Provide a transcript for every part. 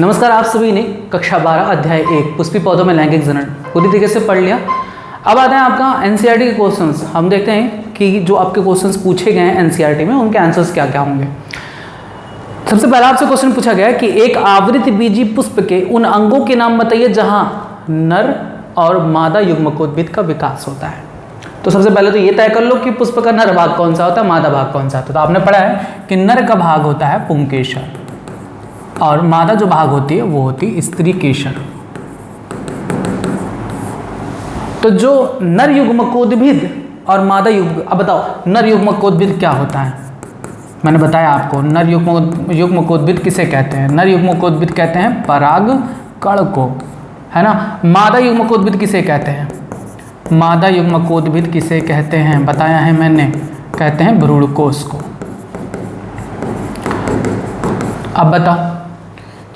नमस्कार, आप सभी ने कक्षा 12 अध्याय 1 पुष्पी पौधों में लैंगिक जनन पूरी तरीके से पढ़ लिया। अब आते हैं आपका एनसीईआरटी के क्वेश्चंस। हम देखते हैं कि जो आपके क्वेश्चंस पूछे गए हैं एनसीईआरटी में उनके आंसर्स क्या क्या होंगे। सबसे पहला आपसे क्वेश्चन पूछा गया है कि एक आवृत बीजी पुष्प के उन अंगों के नाम बताइए जहां नर और मादा युग्मकोद्भिद का विकास होता है। तो सबसे पहले तो ये तय कर लो कि पुष्प का नर भाग कौन सा होता है, मादा भाग कौन सा होता है। तो आपने पढ़ा है कि नर का भाग होता है पुंकेसर और मादा जो भाग होती है वो होती है स्त्रीकेसर। तो जो नर युग्मकोद्भिद और मादा युग्म, अब बताओ नर युग्मकोद्भिद क्या होता है। मैंने बताया आपको नर युग्मकोद्भिद किसे कहते हैं। नर युग्मकोद्भिद कहते हैं पराग कण को, है ना। मादा युग्मकोद्भिद किसे कहते हैं, मादा युग्मकोद्भिद किसे कहते हैं बताया है मैंने, कहते हैं भ्रूणकोश को। अब बताओ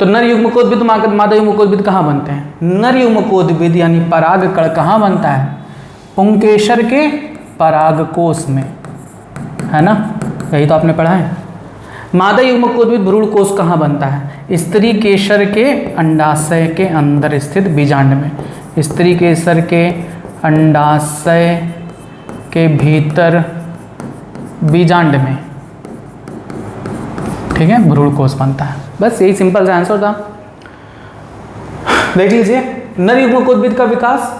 तो नर युग्मकोद्भिद मादा युग्मकोद्भिद कहाँ बनते हैं। नर युग्मकोद्भिद यानी पराग कण कहाँ बनता है, पुंकेसर के परागकोश में, है ना। यही तो आपने पढ़ा है। मादा युग्मकोद्भिद भ्रूणकोश कहाँ बनता है, स्त्रीकेसर के अंडाशय के अंदर स्थित बीजांड में। स्त्रीकेसर के अंडाशय के भीतर बीजांड में, ठीक है, भ्रूणकोश बनता है। बस यही सिंपल सा आंसर था। देख लीजिए, नर युग्मकोद्भिद का विकास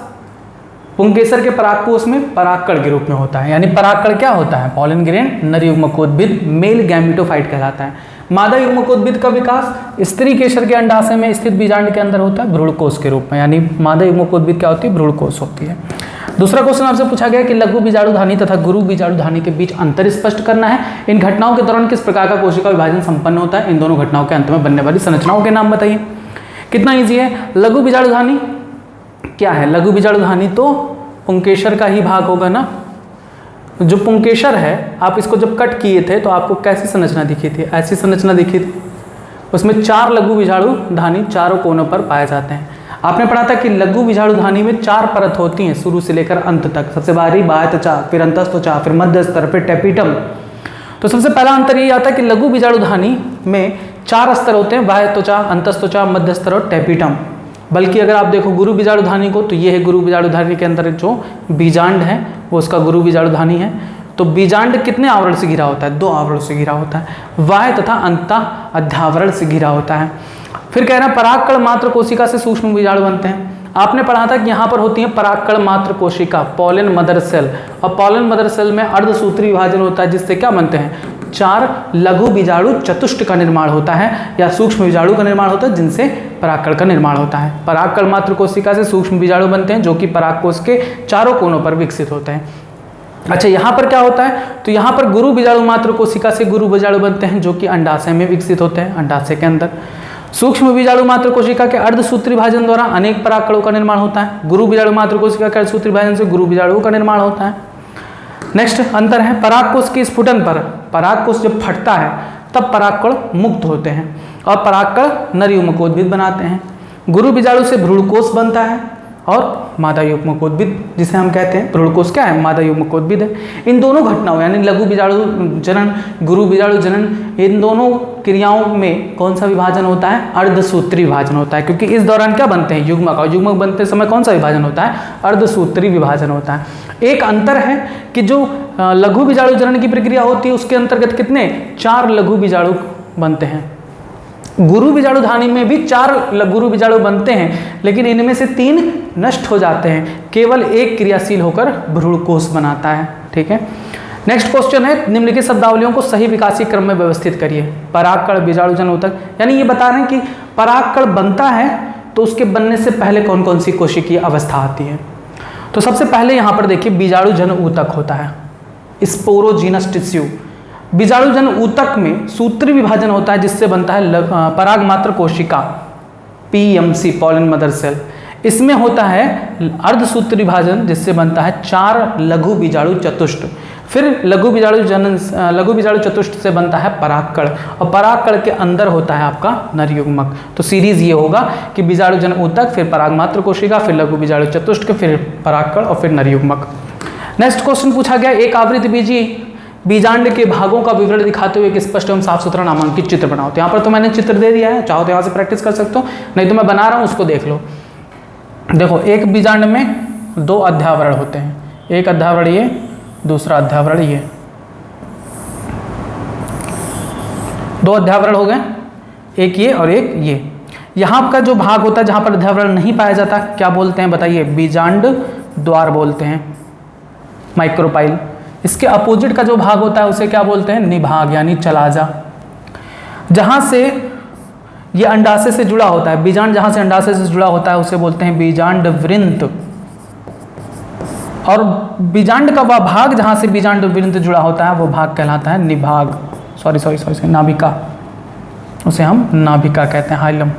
पुंकेसर के परागकोश में परागकण के रूप में होता है। यानी परागकण क्या होता है, पॉलन ग्रेन। नर युग्मकोद्भिद मेल गैमेटोफाइट कहलाता है। मादा युग्मकोद्भिद का विकास स्त्रीकेसर के अंडाशय में स्थित बीजांड के अंदर होता है भ्रूणकोश के रूप में। यानी मादा युग्मकोद्भिद क्या होती है, भ्रूणकोश होती है। दूसरा क्वेश्चन आपसे पूछा गया कि लघु बीजाणुधानी तथा गुरु बीजाणुधानी के बीच अंतर स्पष्ट करना है। इन घटनाओं के दौरान किस प्रकार का कोशिका विभाजन संपन्न होता है। इन दोनों घटनाओं के अंत में बनने वाली संरचनाओं के नाम बताइए। कितना ईजी है। लघु बीजाणुधानी क्या है, लघु बीजाणुधानी तो पुंकेसर का ही भाग होगा ना। जो पुंकेसर है, आप इसको जब कट किए थे तो आपको कैसी संरचना दिखी थी, ऐसी संरचना दिखी थी। उसमें 4 लघु बीजाणुधानी चारों कोनों पर पाए जाते हैं। आपने पढ़ा था कि लघु बीजाणुधानी में 4 परत होती हैं शुरू से लेकर अंत तक। सबसे बाहरी बाह्य त्वचा, फिर अंतस्त्वचा, फिर मध्य स्तर, फिर टेपिटम। तो सबसे पहला अंतर ये आता है कि लघु बीजाणुधानी में 4 स्तर होते हैं, बाह्य त्वचा, अंतस्त्वचा, मध्य स्तर और टेपिटम। बल्कि अगर आप देखो गुरु बीजाणुधानी को, तो ये है गुरु बीजाणुधानी के अंदर जो बीजांड है वो उसका गुरु बीजाणुधानी है। तो बीजांड कितने आवरण से घिरा होता है, 2 आवरण से घिरा होता है। बाह्य तथा अंत अध्यावरण से घिरा होता है। फिर कह रहे हैं परागकण मात्र कोशिका से सूक्ष्म बीजाणु बनते हैं। आपने पढ़ा था कि यहाँ पर होती है परागकण मात्र कोशिका, पॉलन मदर सेल। और पॉलन मदर सेल में अर्धसूत्री विभाजन होता है, जिससे क्या बनते हैं, 4 लघु बीजाणु चतुष्ट का निर्माण होता है या सूक्ष्म बीजाणु का निर्माण होता है, जिनसे परागकण का निर्माण होता है। परागकण मात्र कोशिका से सूक्ष्म बीजाणु बनते हैं जो कि परागकोश के चारों कोनों पर विकसित होते हैं। अच्छा, यहाँ पर क्या होता है, तो यहाँ पर गुरु बीजाणु मात्र कोशिका से गुरु बीजाणु बनते हैं जो कि अंडाशय में विकसित होते हैं, अंडाशय के अंदर। सूक्ष्म बीजाणु मात्र कोशिका के अर्धसूत्री विभाजन द्वारा अनेक परागकणों का निर्माण होता है। गुरु बीजाणु मात्र कोशिका के अर्धसूत्री विभाजन से गुरु बीजाणुओं का निर्माण होता है। नेक्स्ट अंतर है परागकोश के स्फुटन पर। परागकोश जब फटता है तब परागकण मुक्त होते हैं और परागकण नर युग्मकोद्भिद बनाते हैं। गुरु बीजाणु से भ्रूणकोश बनता है और मादा युग्मकोद्भिद जिसे हम कहते हैं, भ्रूणकोश क्या है, मादा युग्मकोद्भिद है। इन दोनों घटनाओं यानी लघु बीजाणु जनन, गुरु बीजाणु जनन, इन दोनों क्रियाओं में कौन सा विभाजन होता है, अर्धसूत्री विभाजन होता है। क्योंकि इस दौरान क्या बनते हैं, युग्मक, और युग्मक बनते समय कौन सा विभाजन होता है, अर्धसूत्री विभाजन होता है। एक अंतर है कि जो लघु बीजाणु जनन की प्रक्रिया होती है उसके अंतर्गत कितने, 4 लघु बीजाणु बनते हैं। गुरु बीजाणुधानी में भी 4 गुरु बीजाणु बनते हैं, लेकिन इनमें से 3 नष्ट हो जाते हैं, केवल एक क्रियाशील होकर भ्रूणकोश बनाता है। ठीक है। नेक्स्ट क्वेश्चन है, निम्नलिखित शब्दावलियों को सही विकासीय क्रम में व्यवस्थित करिए। परागकण, बीजाणुजन ऊतक, यानी ये बता रहे हैं कि परागकण बनता है तो उसके बनने से पहले कौन कौन सी कोशिकीय अवस्था आती है। तो सबसे पहले यहाँ पर देखिए बीजाणुजन ऊतक होता है, स्पोरोजीनस टिश्यू। बीजाणुजन ऊतक में सूत्री विभाजन होता है जिससे बनता है पराग मात्र कोशिका, पीएमसी, पॉलन मदर सेल। इसमें होता है अर्धसूत्री विभाजन जिससे बनता है 4 लघु बीजाणु चतुष्ट। फिर लघु बीजाणु चतुष्ट से बनता है परागकण और परागकण के अंदर होता है आपका नर युग्मक। तो सीरीज ये होगा कि बीजाणुजन ऊतक, फिर पराग मात्र कोशिका, फिर लघु बीजाणु चतुष्ट, फिर परागकण और फिर नर युग्मक। नेक्स्ट क्वेश्चन पूछा गया, एक आवृत बीजी बीजांड के भागों का विवरण दिखाते हुए एक स्पष्ट एवं साफ सुथरा नामांकित चित्र बनाओ। तो यहाँ पर तो मैंने चित्र दे दिया है, चाहो तो यहाँ से प्रैक्टिस कर सकते हो, नहीं तो मैं बना रहा हूँ उसको देख लो। देखो एक बीजांड में 2 अध्यावरण होते हैं, एक अध्यावरण ये, दूसरा अध्यावरण ये, 2 अध्यावरण हो गए, एक ये और एक ये। यहाँ का जो भाग होता है जहाँ पर अध्यावरण नहीं पाया जाता क्या बोलते हैं बताइए? बीजांड द्वार बोलते हैं, माइक्रोपाइल। इसके अपोजिट का जो भाग होता है उसे क्या बोलते हैं? निभाग यानी चलाजा। जहाँ से ये अंडाशय से जुड़ा होता है, बीजांड जहाँ से अंडाशय से जुड़ा होता है उसे बोलते हैं बीजांड वृंत, और बीजांड का वह भाग जहाँ से बीजांड वृंत जुड़ा होता है वो भाग कहलाता है निभाग, सॉरी नाभिका, उसे हम नाभिका कहते हैं, हाइलम,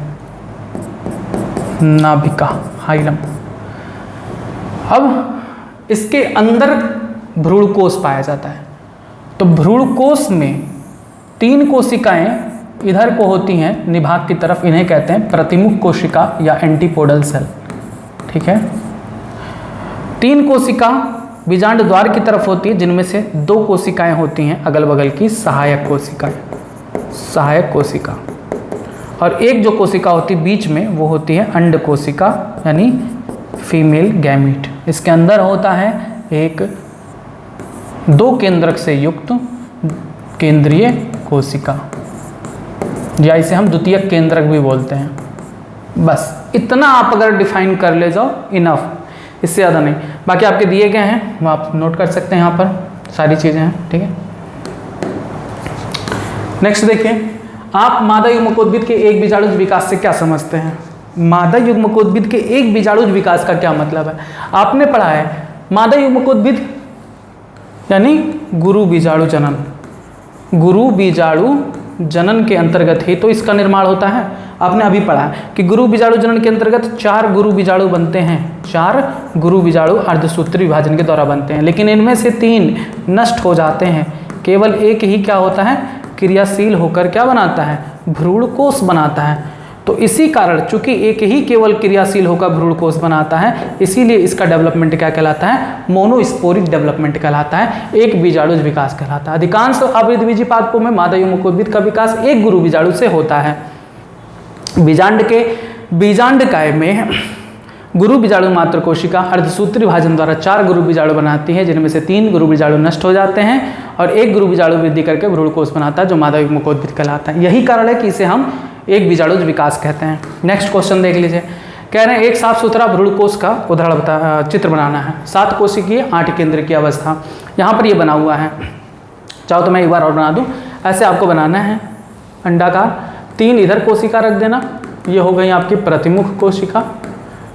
नाभिका, हाइलम। अब इसके अंदर भ्रूणकोश पाया जाता है। तो भ्रूणकोश में 3 कोशिकाएं इधर को होती हैं निभाग की तरफ, इन्हें कहते हैं प्रतिमुख कोशिका या एंटीपोडल सेल। ठीक है, 3 कोशिका बीजांड द्वार की तरफ होती है, जिनमें से 2 कोशिकाएं होती हैं अगल बगल की सहायक कोशिकाएं, सहायक कोशिका, और एक जो कोशिका होती है बीच में वो होती है अंड कोशिका यानी फीमेल गैमीट। इसके अंदर होता है एक 2 केंद्रक से युक्त केंद्रीय कोशिका, या इसे हम द्वितीयक केंद्रक भी बोलते हैं। बस इतना आप अगर डिफाइन कर ले जाओ इनफ, इससे ज़्यादा नहीं। बाकी आपके दिए गए हैं वो आप नोट कर सकते हैं, यहाँ पर सारी चीज़ें हैं। ठीक है, नेक्स्ट देखिए, आप मादा युग्मकोद्भिद के एक बीजाणुज विकास से क्या समझते हैं? मादा युग्मकोद्भिद के एक बीजाणुज विकास का क्या मतलब है? आपने पढ़ा है मादा युग्मकोद्भिद यानी गुरु बीजाणु जनन, गुरु बीजाणु जनन के अंतर्गत ही तो इसका निर्माण होता है। आपने अभी पढ़ा है कि गुरु बीजाणु जनन के अंतर्गत 4 गुरु बीजाणु बनते हैं, 4 गुरु बीजाणु अर्धसूत्री विभाजन के द्वारा बनते हैं, लेकिन इनमें से 3 नष्ट हो जाते हैं, केवल एक ही क्या होता है? क्रियाशील होकर क्या बनाता है? भ्रूणकोश बनाता है। तो इसी कारण चूंकि एक ही केवल क्रियाशील होकर भ्रूणकोश बनाता है, इसीलिए इसका डेवलपमेंट क्या कहलाता है? मोनोस्पोरिक डेवलपमेंट कहलाता है, एक बीजाणुज विकास कहलाता है। अधिकांश आवृतबीजी पादपों में मादा युग्मकोद्भिद का विकास एक गुरु बीजाणु से होता है। बीजांडकाय में गुरु बीजाणु मात्र कोशिका अर्धसूत्री विभाजन द्वारा 4 गुरु बीजाणु बनाती है, जिनमें से 3 गुरु बीजाणु नष्ट हो जाते हैं और एक गुरु बीजाणु वृद्धि करके भ्रूणकोश बनाता है, जो मादा युग्मकोद्भिद कहलाता है। यही कारण है कि इसे हम एक बीजाणुज विकास कहते हैं। नेक्स्ट क्वेश्चन देख लीजिए, कह रहे हैं एक साफ सुथरा भ्रूणकोश का उदाहरण चित्र बनाना है। 7 कोशिकीय 8 केंद्र की अवस्था, यहाँ पर ये बना हुआ है। चाहो तो मैं एक बार और बना दूँ। ऐसे आपको बनाना है अंडाकार, 3 इधर कोशिका रख देना, ये हो गई आपकी प्रतिमुख कोशिका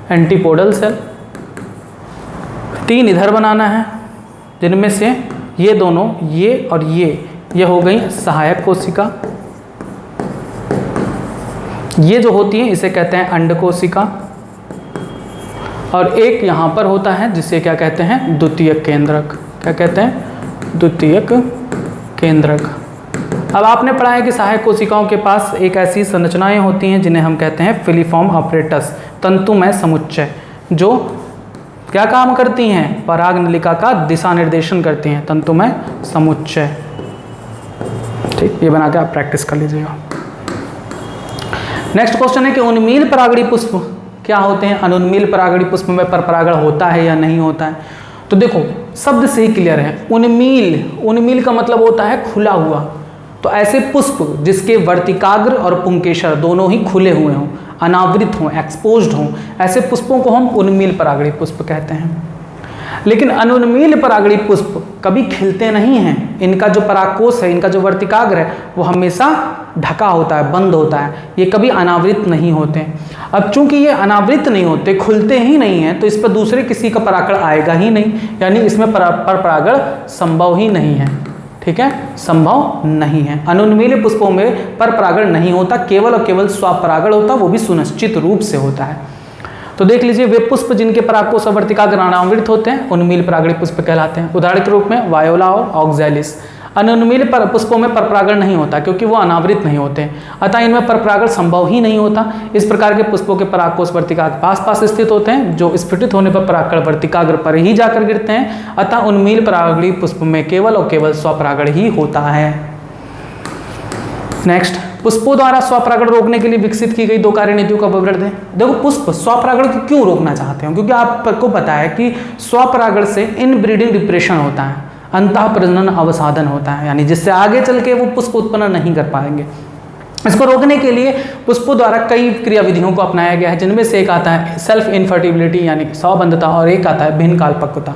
एंटीपोडल सेल, 3 इधर बनाना है, जिनमें से ये दोनों ये और ये हो गई सहायक कोशिका, ये जो होती है इसे कहते हैं अंड कोशिका, और एक यहाँ पर होता है जिसे क्या कहते हैं? द्वितीयक केंद्रक। क्या कहते हैं? द्वितीयक केंद्रक। अब आपने पढ़ा है कि सहायक कोशिकाओं के पास एक ऐसी संरचनाएं होती हैं जिन्हें हम कहते हैं फिलीफॉर्म ऑपरेटस, तंतुमय समुच्चय, जो क्या काम करती हैं? पराग नलिका का दिशा निर्देशन करती हैं, तंतुमय समुच्चय। ठीक, ये बना के आप प्रैक्टिस कर लीजिएगा। नेक्स्ट क्वेश्चन है कि उन्मील परागणी पुष्प क्या होते हैं? अनुन्मील परागणी पुष्प में परपरागण होता है या नहीं होता है? तो देखो शब्द से ही क्लियर है। उन्मील का मतलब होता है खुला हुआ। तो ऐसे पुष्प जिसके वर्तिकाग्र और पुंकेसर दोनों ही खुले हुए हों, अनावृत हों, एक्सपोज्ड हों, ऐसे पुष्पों को हम उन्मील परागणी पुष्प कहते हैं। लेकिन अनुन्मील परागणी पुष्प कभी खिलते नहीं हैं। इनका जो परागकोश है, इनका जो वर्तिकाग्र है, वो हमेशा ढका होता है, बंद होता है, ये कभी अनावृत नहीं होते। अब चूंकि ये अनावृत नहीं होते, खुलते ही नहीं हैं, तो इस पर दूसरे किसी का परागण आएगा ही नहीं, यानी इसमें परपरागण संभव ही नहीं है। ठीक है, संभव नहीं है। अनुन्मील पुष्पों में परपरागण नहीं होता, केवल और केवल स्वपरागण होता, वो भी सुनिश्चित रूप से होता है। तो देख लीजिए, वे पुष्प जिनके परागकोश और वर्तिकाग्र अनावृत होते हैं उन्मील परागणी पुष्प कहलाते हैं। उदाहरण के रूप में वायोला और ऑक्सैलिस। अन्य उन्मील पुष्पों में परपरागण नहीं होता क्योंकि वो अनावृत नहीं होते, अतः इनमें परपरागण संभव ही नहीं होता। इस प्रकार के पुष्पों के परागकोश वर्तिका के पास पास स्थित होते हैं, जो स्फुटित होने पर परागकण वर्तिकाग्र पर ही जाकर गिरते हैं, अतः उन्मील परागली पुष्प में केवल और केवल स्वपरागण ही होता है। नेक्स्ट, पुष्पों द्वारा स्वपरागण रोकने के लिए विकसित की गई 2 कार्यनीतियों का विवरण दें। देखो, पुष्प स्वपरागण को क्यों रोकना चाहते हैं, क्योंकि आपको पता है कि स्वपरागण से इनब्रीडिंग डिप्रेशन होता है, अंतः प्रजनन अवसाधन होता है, यानी जिससे आगे चल के वो पुष्प उत्पन्न नहीं कर पाएंगे। इसको रोकने के लिए पुष्पों द्वारा कई क्रियाविधियों को अपनाया गया है, जिनमें से एक आता है सेल्फ इनफर्टिलिटी यानी स्वबंधता, और एक आता है भिन्न कालपक्वता।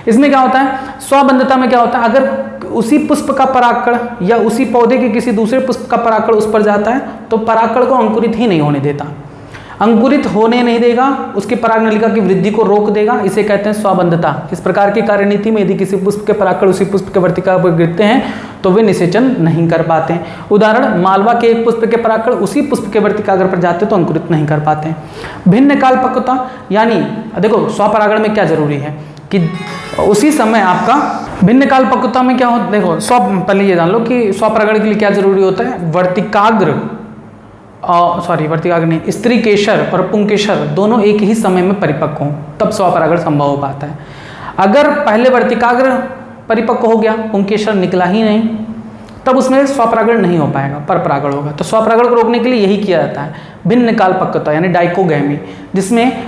इसमें क्या होता है, स्वबंधता में क्या होता है, अगर उसी पुष्प का परागकण या उसी पौधे के किसी दूसरे पुष्प का परागकण उस पर जाता है तो परागकण को अंकुरित ही नहीं होने देता, अंकुरित होने नहीं देगा, उसकी परागनलिका की वृद्धि को रोक देगा, इसे कहते हैं स्वबंधता। इस प्रकार की कार्यनीति में यदि किसी पुष्प के परागकण उसी पुष्प के वर्तिका पर गिरते हैं तो वे निषेचन नहीं कर पाते हैं। उदाहरण, मालवा के एक पुष्प के परागकण उसी पुष्प के वर्तिकाग्र पर जाते तो अंकुरित नहीं कर पाते हैं। भिन्न कालपक्वता, यानी देखो स्वपरागण में क्या जरूरी है कि उसी समय आपका भिन्न कालपक्वता में क्या होता है, देखो पहले ये जान लो कि स्वपरागण के लिए क्या जरूरी होता है, वर्तिकाग्र वर्तिकाग्र नहीं, स्त्री केशर और पुंकेशर दोनों एक ही समय में परिपक्व हों, तब स्वपरागण संभव हो पाता है। अगर पहले वर्तिकाग्र परिपक्व हो गया, पुंकेशर निकला ही नहीं, तब उसमें स्वपरागण नहीं हो पाएगा, परपरागण होगा। तो स्वपरागण को रोकने के लिए यही किया जाता है, भिन्न कालपक्वता यानी डाइकोगैमी, जिसमें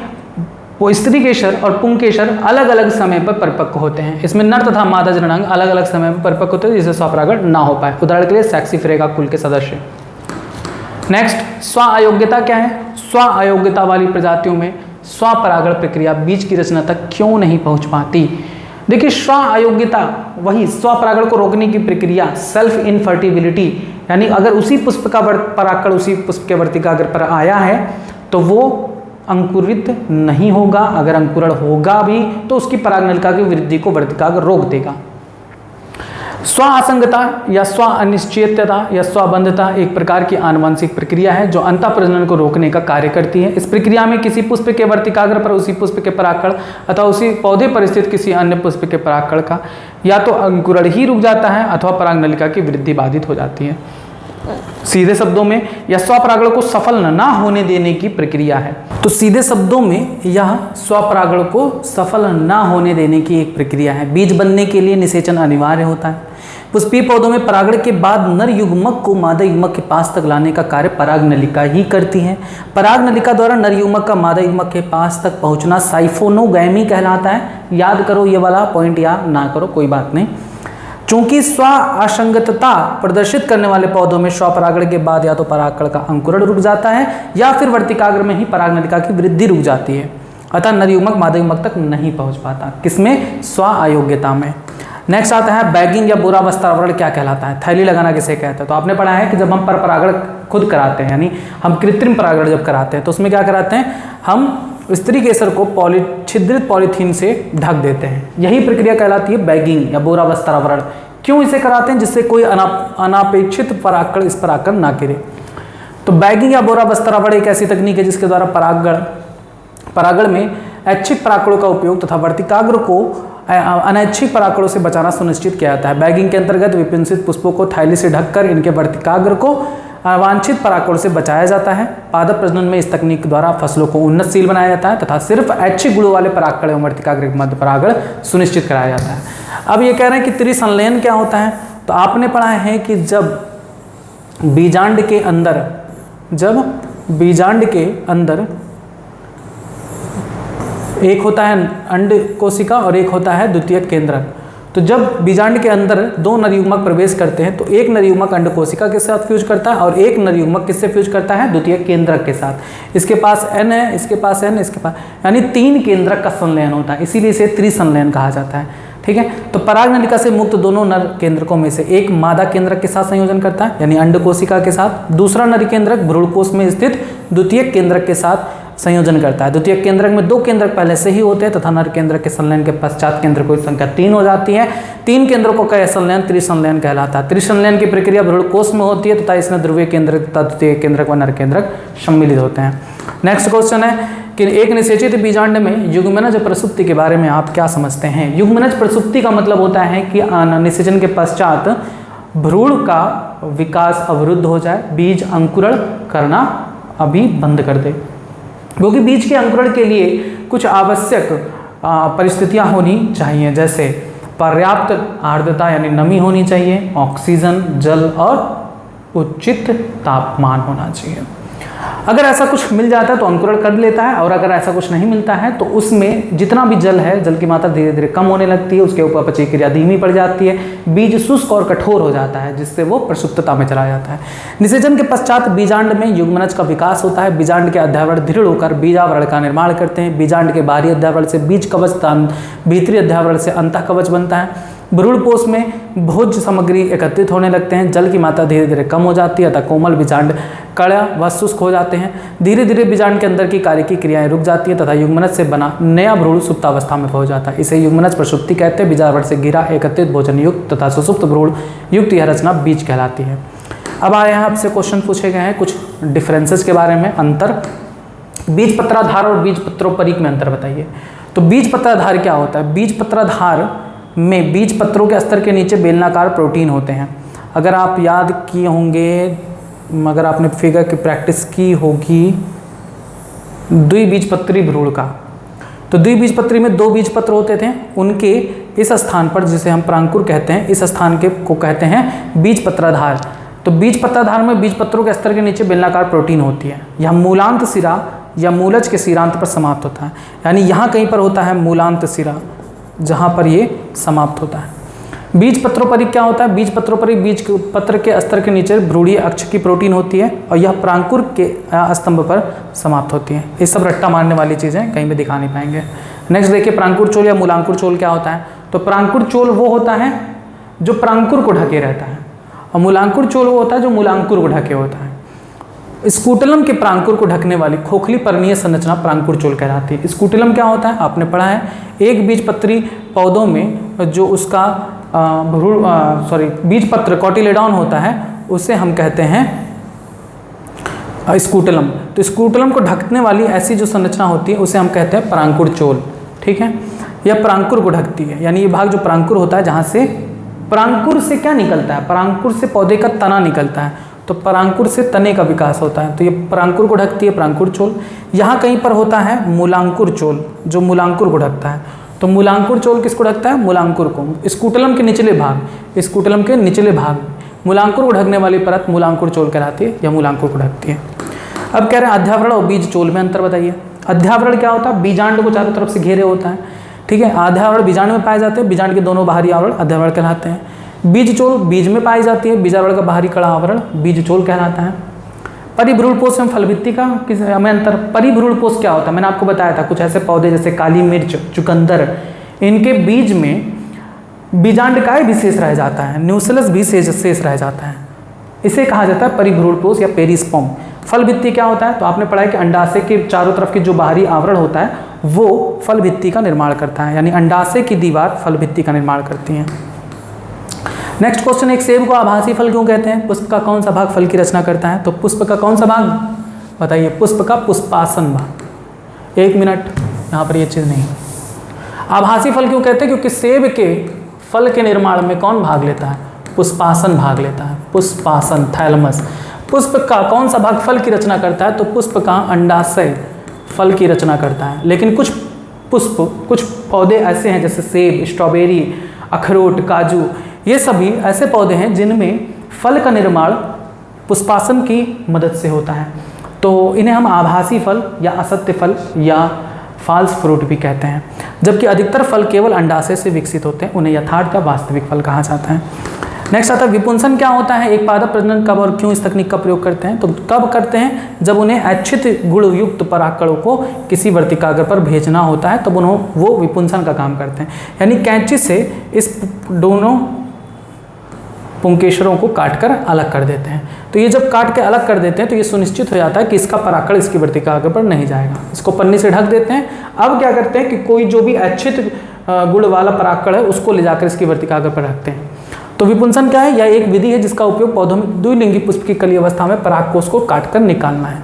वो स्त्री केशर और पुंकेशर अलग अलग समय पर परिपक्व होते हैं। इसमें नर तथा मादा जननांग अलग अलग समय पर परिपक्व होते हैं, जिससे स्वपरागण ना हो पाए। उदाहरण के लिए सैक्सीफ्रेगा कुल के सदस्य। नेक्स्ट, स्व अयोग्यता क्या है। स्व अयोग्यता वाली प्रजातियों में स्वपरागण प्रक्रिया बीज की रचना तक क्यों नहीं पहुंच पाती। देखिए, स्व अयोग्यता वही स्वपरागण को रोकने की प्रक्रिया सेल्फ इनफर्टिबिलिटी, यानी अगर उसी पुष्प का परागकण उसी पुष्प के वर्तिकाग्र पर आया है तो वो अंकुरित नहीं होगा, अगर अंकुरण होगा भी तो उसकी परागनलिका की वृद्धि को वर्तिकाग्र रोक देगा। स्व असंगता या स्व अनिश्चितता या स्वबंधता एक प्रकार की आनुवंशिक प्रक्रिया है जो अंतः प्रजनन को रोकने का कार्य करती है। इस प्रक्रिया में किसी पुष्प के वर्तिकाग्र पर उसी पुष्प के परागकण अथवा उसी पौधे पर स्थित किसी अन्य पुष्प के परागकण का या तो अंकुरण ही रुक जाता है अथवा परागनलिका की वृद्धि बाधित हो जाती है। सीधे शब्दों में यह स्वपरागण को सफल न होने देने की प्रक्रिया है। तो सीधे शब्दों में यह स्वपरागण को सफल न होने देने की एक प्रक्रिया है। बीज बनने के लिए निषेचन अनिवार्य होता है। पुष्पीय पौधों में परागण के बाद नर युग्मक को मादा युग्मक के पास तक लाने का कार्य परागनलिका ही करती है। परागनलिका द्वारा नर युग्मक का मादा युग्मक के पास तक पहुंचना साइफोनोगैमी कहलाता है। याद करो ये वाला पॉइंट, या ना करो कोई बात नहीं। चूंकि स्व असंगतता प्रदर्शित करने वाले पौधों में स्वपरागण के बाद या तो परागकण का अंकुरण रुक जाता है या फिर वर्तिकाग्र में ही परागनलिका की वृद्धि रुक जाती है, अतः नर युग्मक मादा युग्मक तक नहीं पहुंच पाता। किसमें? स्व अयोग्यता में। नेक्स्ट आता है बैगिंग या बुरावस्थावरण क्या कहलाता है। थैली लगाना किसे कहते हैं। तो आपने पढ़ा है कि जब हम परपरागण खुद कराते हैं, यानी हम कृत्रिम परागण जब कराते हैं तो उसमें क्या कराते हैं, हम स्त्री केसर को छिद्रित पॉलीथीन से ढक देते हैं। यही प्रक्रिया कहलाती है बैगिंग या बुरावस्थावरण। क्यों इसे कराते हैं? जिससे कोई अनापेक्षित परागकण इस पर आकर ना गिरे। तो बैगिंग या बुरावस्थावरण एक ऐसी तकनीक है जिसके द्वारा परागण में ऐच्छिक परागकणों का उपयोग तथा वर्तिकाग्र को अनैच्छिक परागकणों से बचाना सुनिश्चित किया जाता है। बैगिंग के अंतर्गत विपिंसित पुष्पों को थैली से ढककर इनके वर्तिकाग्र को अवांछित परागकणों से बचाया जाता है। पादप प्रजनन में इस तकनीक द्वारा फसलों को उन्नतशील बनाया जाता है तथा सिर्फ ऐच्छिक गुणों वाले परागकण एवं वर्तिकाग्र के मध्य परागण सुनिश्चित कराया जाता है। अब ये कह रहे हैं कि त्रिसंलयन क्या होता है। तो आपने पढ़ा है कि जब बीजांड के अंदर एक होता है अंड कोशिका और एक होता है द्वितीयक केंद्रक। तो जब बीजांड के अंदर दो नर युग्मक प्रवेश करते हैं तो एक नर युग्मक अंड कोशिका के साथ फ्यूज करता है और एक नर युग्मक किससे फ्यूज करता है? द्वितीयक केंद्रक के साथ। इसके पास N है, इसके पास N, इसके पास, यानी 3 केंद्रक का संलयन होता है, इसीलिए इसे त्रिसंलयन कहा जाता है। ठीक है। तो परागनलिका से मुक्त दोनों नर केंद्रकों में से एक मादा केंद्रक के साथ संयोजन करता है यानी अंड कोशिका के साथ, दूसरा नर केंद्रक भ्रूणकोश में स्थित द्वितीयक केंद्रक के साथ संयोजन करता है। द्वितीयक केंद्रक में 2 केंद्रक पहले से ही होते हैं तथा नर केंद्रक के संलयन के पश्चात केंद्रकों की संख्या 3 हो जाती है। 3 केंद्रकों का यह संलयन त्रिसंलयन कहलाता है। त्रिसंलयन की प्रक्रिया भ्रूणकोश में होती है तथा इसमें ध्रुवीय केंद्रक तथा द्वितीय केंद्रक व नर केंद्रक सम्मिलित होते हैं। नेक्स्ट क्वेश्चन है कि एक निषेचित बीजांड में युग्मनज प्रसुप्ति के बारे में आप क्या समझते हैं। युग्मनज प्रसुप्ति का मतलब होता है कि निषेचन के पश्चात भ्रूण का विकास अवरुद्ध हो जाए, बीज अंकुरण करना अभी बंद कर दे। क्योंकि बीज के अंकुरण के लिए कुछ आवश्यक परिस्थितियां होनी चाहिए, जैसे पर्याप्त आर्द्रता यानी नमी होनी चाहिए, ऑक्सीजन, जल और उचित तापमान होना चाहिए। अगर ऐसा कुछ मिल जाता है तो अंकुरण कर लेता है, और अगर ऐसा कुछ नहीं मिलता है तो उसमें जितना भी जल है, जल की मात्रा धीरे धीरे कम होने लगती है, उसके ऊपर अपचयी क्रिया धीमी पड़ जाती है, बीज शुष्क और कठोर हो जाता है, जिससे वो प्रसुप्तता में चला जाता है। निषेचन के पश्चात बीजांड में युग्मनज का विकास होता है। बीजांड के अध्यावरण दृढ़ होकर बीजावरण का निर्माण करते हैं। बीजांड के बाहरी अध्यावरण से बीज कवच, भीतरी अध्यावरण से अंतः कवच बनता है। भ्रूणपोष में भोज्य सामग्री एकत्रित होने लगते हैं, जल की मात्रा धीरे धीरे कम हो जाती है, अतः कोमल बीजांड कड़ा व शुष्क हो जाते हैं। धीरे धीरे बीजांड के अंदर की कार्य की क्रियाएं रुक जाती है तथा युग्मनज से बना नया भ्रूण सुप्तावस्था में पहुंच जाता है। इसे युग्मनज प्रसुप्ति कहते हैं। बीजावरण से घिरा एकत्रित भोजन युक्त तथा सुसुप्त भ्रूण युक्त यह रचना बीज कहलाती है। अब आए हैं आपसे क्वेश्चन पूछे गए हैं कुछ डिफरेंसेस के बारे में, अंतर। बीज पत्राधार और बीज पत्रोपरीक में अंतर बताइए। तो बीज पत्राधार क्या होता है? बीज पत्राधार में बीज पत्रों के स्तर के नीचे बेलनाकार प्रोटीन होते हैं। अगर आप याद किए होंगे, अगर आपने फिगर की प्रैक्टिस की होगी द्विबीजपत्री भ्रूण का, तो द्विबीजपत्री में 2 बीजपत्र होते थे, उनके इस स्थान पर जिसे हम प्रांकुर कहते हैं, इस स्थान के को कहते हैं बीज पत्राधार। तो बीज पत्राधार में बीज पत्रों के स्तर के नीचे बेलनाकार प्रोटीन होती है। यह मूलांत सिरा या मूलज के सिरांत पर समाप्त होता है, यानी यहाँ कहीं पर होता है मूलांत सिरा, जहाँ पर ये समाप्त होता है। बीज पत्रोपरिक क्या होता है? बीज पत्रोपरिक बीज पत्र के स्तर के नीचे भ्रूणीय अक्ष की प्रोटीन होती है और यह प्रांकुर के स्तंभ पर समाप्त होती है। ये सब रट्टा मारने वाली चीज़ें, कहीं भी दिखा नहीं पाएंगे। नेक्स्ट देखिए, प्रांकुर चोल या मूलांकुर चोल क्या होता है? तो प्रांकुर चोल वो होता है जो प्रांकुर को ढके रहता है, और मूलांकुर चोल वो होता है जो मूलांकुर को ढके होता है। स्कूटलम के प्रांकुर को ढकने वाली खोखली पर्णीय संरचना प्रांकुर चोल कहलाती है। स्कूटलम क्या होता है? आपने पढ़ा है, एक बीजपत्री पौधों में जो उसका बीज पत्र कॉटिलेडॉन होता है, उसे हम कहते हैं स्कूटलम। तो स्कूटलम को ढकने वाली ऐसी जो संरचना होती है उसे हम कहते हैं प्रांकुर चोल। ठीक है, यह प्रांकुर को ढकती है, यानी ये भाग जो प्रांकुर होता है, जहाँ से प्रांकुर से क्या निकलता है? प्रांकुर से पौधे का तना निकलता है, तो प्रांकुर से तने का विकास होता है, तो ये प्रांकुर को ढकती है प्रांकुर चोल। यहाँ कहीं पर होता है मूलांकुर चोल, जो मूलांकुर को ढकता है। तो मूलांकुर चोल किसको ढकता है? मूलांकुर को। स्कूटलम के निचले भाग, स्कूटलम के निचले भाग मूलांकुर को ढकने वाली परत मूलांकुर चोल कहलाती है, या मूलांकुर को ढकती है। अब कह रहे हैं अध्यावरण और बीज चोल में अंतर बताइए। अध्यावरण क्या होता है? बीजांड को चारों तरफ से घेरे होता है। ठीक है, अध्यावरण बीजांड में पाए जाते हैं, बीजांड के दोनों बाहरी आवरण अध्यावरण कहलाते हैं। बीज चोल बीज में पाई जाती है, बीजावरण का बाहरी कड़ा आवरण बीज चोल कहलाता है। परिभ्रूणपोष एवं फलभित्ति का किस में अंतर? परिभ्रूणपोष क्या होता है? मैंने आपको बताया था, कुछ ऐसे पौधे जैसे काली मिर्च, चुकंदर, इनके बीज में बीजांड का भी शेष रह जाता है, न्यूक्लियस भी शेष रह जाता है, इसे कहा जाता है परिभ्रूणपोष या पेरिस्पर्म। फलभित्ति क्या होता है? तो आपने पढ़ा है कि अंडाशय के चारों तरफ की जो बाहरी आवरण होता है वो फलभित्ति का निर्माण करता है, यानी अंडाशय की दीवार फलभित्ति का निर्माण करती है। नेक्स्ट क्वेश्चन, एक सेब को आभासी फल क्यों कहते हैं? पुष्प का कौन सा भाग फल की रचना करता है? तो पुष्प का कौन सा भाग बताइए? पुष्प का पुष्पासन भाग। 1 मिनट, यहाँ पर ये चीज़ नहीं। आभासी फल क्यों कहते हैं? क्योंकि सेब के फल के निर्माण में कौन भाग लेता है? पुष्पासन भाग लेता है, पुष्पासन, थैलमस। पुष्प का कौन सा भाग फल की रचना करता है? तो पुष्प का अंडाशय फल की रचना करता है। लेकिन कुछ पौधे ऐसे हैं जैसे सेब, स्ट्रॉबेरी, अखरोट, काजू, ये सभी ऐसे पौधे हैं जिनमें फल का निर्माण पुष्पासन की मदद से होता है, तो इन्हें हम आभासी फल या असत्य फल या फॉल्स फ्रूट भी कहते हैं। जबकि अधिकतर फल केवल अंडाशय से विकसित होते हैं, उन्हें यथार्थ या वास्तविक फल कहा जाता है। नेक्स्ट आता है विपुंसन क्या होता है? एक पादप प्रजनन कब और क्यों इस तकनीक का प्रयोग करते हैं? तो कब करते हैं? जब उन्हें ऐच्छिक गुण युक्त परागकणों को किसी वर्तिकाग्र पर भेजना होता है, तब वो विपुंसन का काम करते हैं, यानी कैंची से इस दोनों पुंकेसरों को काटकर अलग कर देते हैं। तो ये जब काट के अलग कर देते हैं तो ये सुनिश्चित हो जाता है कि इसका परागकण इसकी वर्तिकाग्र पर नहीं जाएगा, इसको पन्नी से ढक देते हैं। अब क्या करते हैं कि कोई जो भी ऐच्छिक गुण वाला परागकण है उसको ले जाकर इसकी वर्तिकाग्र पर रखते हैं। तो विपुंसन क्या है? यह एक विधि है जिसका उपयोग पौधों में द्विलिंगी पुष्प की कली अवस्था में परागकोश को काटकर निकालना है।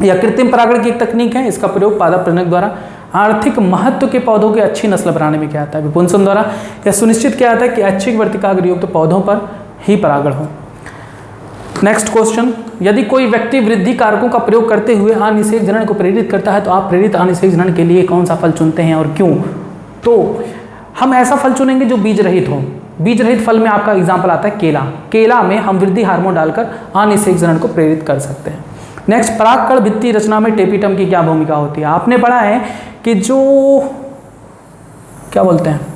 यह कृत्रिम परागण की एक तकनीक है। इसका प्रयोग पादप प्रजनक द्वारा आर्थिक महत्व के पौधों की अच्छी नस्ल बनाने में किया जाता है। विपुंसन द्वारा यह सुनिश्चित किया जाता है कि ऐच्छिक वर्तिकाग्र युक्त पौधों पर ही परागण हो। नेक्स्ट क्वेश्चन, यदि कोई व्यक्ति वृद्धि कारकों का प्रयोग करते हुए अनिषेक जनन को प्रेरित करता है तो आप प्रेरित अनिषेक जनन के लिए कौन सा फल चुनते हैं और क्यों? तो हम ऐसा फल चुनेंगे जो बीज रहित हो। बीज रहित फल में आपका एग्जाम्पल आता है केला। केला में हम वृद्धि हार्मोन डालकर अनिषेक जनन को प्रेरित कर सकते हैं। नेक्स्ट, परागकण भित्ति रचना में टेपिटम की क्या भूमिका होती है? आपने पढ़ा है कि जो क्या बोलते हैं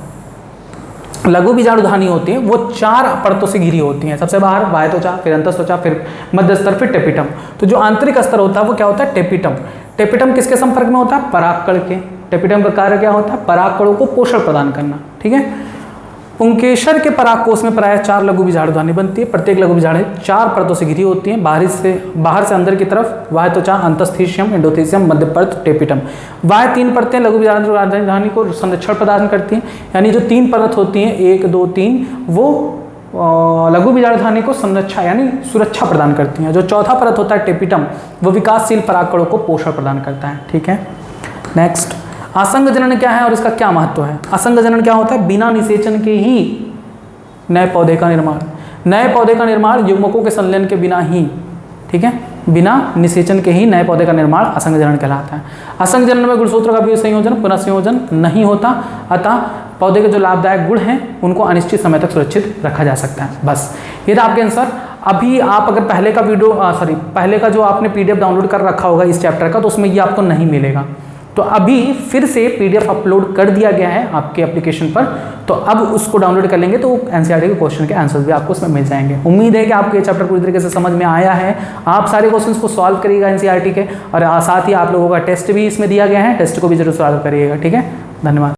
लघु बीजाणुधानी होती है वो 4 परतों से घिरी होती हैं। सबसे बाहर बाह्य त्वचा, फिर अंतःत्वचा, फिर मध्य स्तर, फिर टेपिटम। तो जो आंतरिक स्तर होता है वो क्या होता है? टेपिटम। टेपिटम किसके संपर्क में होता है? परागकण के। टेपिटम का कार्य क्या होता है? परागकणों को पोषण प्रदान करना। ठीक है। पुंकेसर के परागकोश में प्रायः 4 लघु बीजाणुधानी बनती है। प्रत्येक लघु बीजाणु 4 परतों से घिरी होती है, बाहर से अंदर की तरफ बाह्य त्वचा, अंतस्थीशियम, एंडोथीशियम, मध्य परत, टेपिटम। बाह्य 3 परतें लघु बीजाणुधानी को संरक्षण प्रदान करती हैं, यानी जो 3 परत होती हैं 1, 2, 3 वो लघु बीजाणुधानी को संरक्षा यानी सुरक्षा प्रदान करती हैं। जो चौथा परत होता है टेपिटम वो विकासशील परागकणों को पोषण प्रदान करता है। ठीक है। नेक्स्ट, असंग जनन क्या है और इसका क्या महत्व है? असंग जनन क्या होता है? बिना निषेचन के ही नए पौधे का निर्माण। नए पौधे का निर्माण युग्मकों के संलयन के बिना ही, ठीक है, बिना निषेचन के ही नए पौधे का निर्माण असंग जनन कहलाता है। असंग जनन में गुणसूत्र का भी संयोजन पुनः संयोजन नहीं होता, अतः पौधे के जो लाभदायक गुण हैं उनको अनिश्चित समय तक सुरक्षित रखा जा सकता है। बस ये था आपके आंसर। अभी आप अगर पहले का जो आपने PDF डाउनलोड कर रखा होगा इस चैप्टर का, तो उसमें ये आपको नहीं मिलेगा। तो अभी फिर से PDF अपलोड कर दिया गया है आपके एप्लीकेशन पर, तो अब उसको डाउनलोड कर लेंगे तो NCERT के क्वेश्चन के आंसर्स भी आपको उसमें मिल जाएंगे। उम्मीद है कि आपको ये चैप्टर पूरी तरीके से समझ में आया है। आप सारे क्वेश्चंस को सॉल्व करिएगा NCERT के, और साथ ही आप लोगों का टेस्ट भी इसमें दिया गया है, टेस्ट को भी जरूर सॉल्व करिएगा। ठीक है, धन्यवाद।